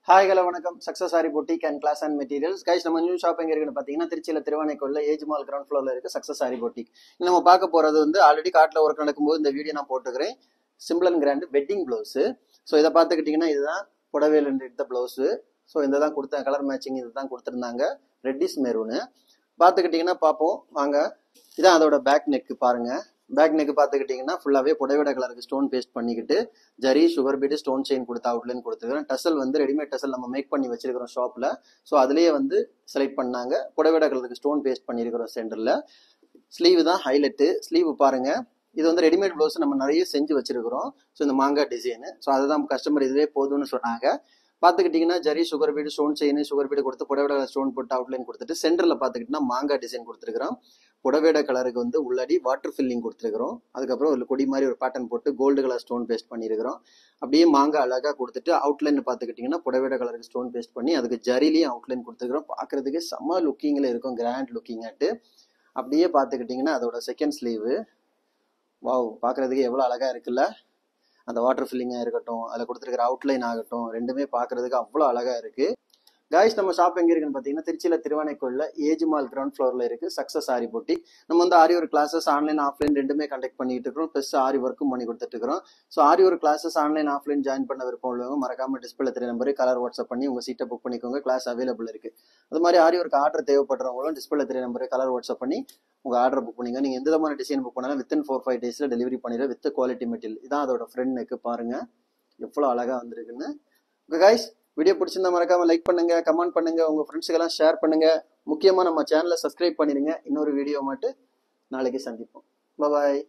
Hi hello வணக்கம். Success sari boutique and class and materials guys. நம்ம new shop எங்க இருக்குன்னு பார்த்தீங்கன்னா திருச்சியில் திருவானைக்கோல்ல ஏஜ் மால் கிரவுண்ட் ஃப்ளோர்ல இருக்கு சக்ஸஸ் சாரி பொட்டிக். நம்ம பார்க்க போறது வந்து ஆல்ரெடி காட்டில் ஒர்க் நடக்கும்போது இந்த வீடியோ நான் போட்டுக்கிறேன். Simple and grand wedding blouse. So இதை பார்த்துக்கிட்டிங்கன்னா இதுதான் புடவையில் எடுத்த பிளவுஸு. ஸோ இந்த தான் கொடுத்தேன், கலர் மேட்சிங் இது தான் கொடுத்துருந்தாங்க, ரெட்டிஸ் மெரூனு. பார்த்துக்கிட்டிங்கன்னா பார்ப்போம் வாங்க. இதான் அதோட பேக் நெக் பாருங்க. பேக் நெக் பார்த்துக்கிட்டிங்கன்னா ஃபுல்லாகவே புடவையோட கலருக்கு ஸ்டோன் பேஸ்ட் பண்ணிக்கிட்டு zari sugar bead stone chain கொடுத்து அவுட்லைன் கொடுத்துருக்கிறோம். டசல் வந்து ரெடிமேட் டசல் நம்ம மேக் பண்ணி வச்சிருக்கிறோம் ஷாப்பில். ஸோ அதுலேயே வந்து செலக்ட் பண்ணாங்க. புடவையோட கலருக்கு ஸ்டோன் பேஸ்ட் பண்ணியிருக்கிறோம் சென்டரில். ஸ்லீவ் தான் ஹைலைட்டு. ஸ்லீவ் பாருங்க. இது வந்து ரெடிமேட் ப்ளவுஸ் நம்ம நிறைய செஞ்சு வச்சிருக்கிறோம். ஸோ இந்த மாங்கா டிசைனு. ஸோ அதுதான் கஸ்டமர் இதுவே போதும்னு சொன்னாங்க. பார்த்துக்கிட்டிங்கன்னா zari sugar bead stone chain sugar bead கொடுத்து புடவையோட ஸ்டோன் போட்டு அவுட்லைன் கொடுத்துட்டு சென்டரில் பார்த்துக்கிட்டிங்கன்னா மாங்கா டிசைன் கொடுத்துருக்கிறோம். புடவையோட கலருக்கு வந்து உள்ளடி வாட்டர் ஃபில்லிங் கொடுத்துருக்கிறோம். அதுக்கப்புறம் ஒரு கொடி மாதிரி ஒரு பேட்டர்ன் போட்டு கோல்டு கலர் ஸ்டோன் பேஸ்ட் பண்ணியிருக்கிறோம். அப்படியே மாங்கா அழகாக கொடுத்துட்டு அவுட்லைன் பார்த்துக்கிட்டிங்கன்னா புடவையோட கலருக்கு ஸ்டோன் பேஸ்ட் பண்ணி அதுக்கு ஜரிலையும் அவுட்லைன் கொடுத்துருக்கிறோம். பார்க்குறதுக்கு செம்ம லுக்கிங்கில் இருக்கும், கிராண்ட் லுக்கிங்காட்டு. அப்படியே பார்த்துக்கிட்டிங்கன்னா அதோட செகண்ட் ஸ்லீவு வாவ், பார்க்குறதுக்கு எவ்வளோ அழகாக இருக்குல்ல. அந்த வாட்டர் ஃபில்லிங்காக இருக்கட்டும், அதில் கொடுத்துருக்கிற அவுட்லைன் ஆகட்டும், ரெண்டுமே பார்க்குறதுக்கு அவ்வளோ அழகாக இருக்குது. காய்ஸ் நம்ம ஷாப் எங்கே இருக்குன்னு பார்த்தீங்கன்னா திருச்சியில் திருவானைக்கோல்ல ஏஜ் மால் கிரவுண்ட் ஃப்ளோரில் இருக்குது சக்ஸஸ் ஆரி பொட்டிக். நம்ம வந்து Aari work classes online offline ரெண்டுமே கண்டக்ட் பண்ணிட்டு இருக்கிறோம். ப்ளஸ் ஆரி ஒர்க்கும் பண்ணி கொடுத்துட்டு இருக்கிறோம். So Aari work classes online offline join பண்ண விருப்பம் உள்ளவங்க மறக்காம டிஸ்பிளே தெரிய நம்பரு கலர் வாட்ஸ்அப் பண்ணி உங்கள் சீட்டை புக் பண்ணிக்கோங்க. கிளாஸ் அவைலபிள் இருக்குது. அது மாதிரி ஆரி ஒர்க் ஆர்டர் தேவைப்படுறவங்களும் டிஸ்பிளே தெரிய நம்பரு கலர் வாட்ஸ்அப் பண்ணி உங்கள் ஆர்டர் புக் பண்ணிங்க. நீங்கள் எந்த விதமான டிசைன் புக் பண்ணாலும் வித்தின் 4-5 டேஸில் டெலிவரி பண்ணிடுறோம் வித் குவாலிட்டி மெட்டீரியல். இதான் அதோட ஃப்ரெண்ட் நெக்கு பாருங்க எவ்வளோ அழகாக வந்திருக்குன்னு. ஓகே காய்ஸ், வீடியோ பிடிச்சிருந்தா மறக்காம லைக் பண்ணுங்க, கமெண்ட் பண்ணுங்க, உங்க ஃப்ரெண்ட்ஸுக்கெல்லாம் ஷேர் பண்ணுங்க. முக்கியமா நம்ம சேனலை சப்ஸ்கிரைப் பண்ணிடுங்க. இன்னொரு வீடியோ மட்டும் நாளைக்கு சந்திப்போம். பாய்.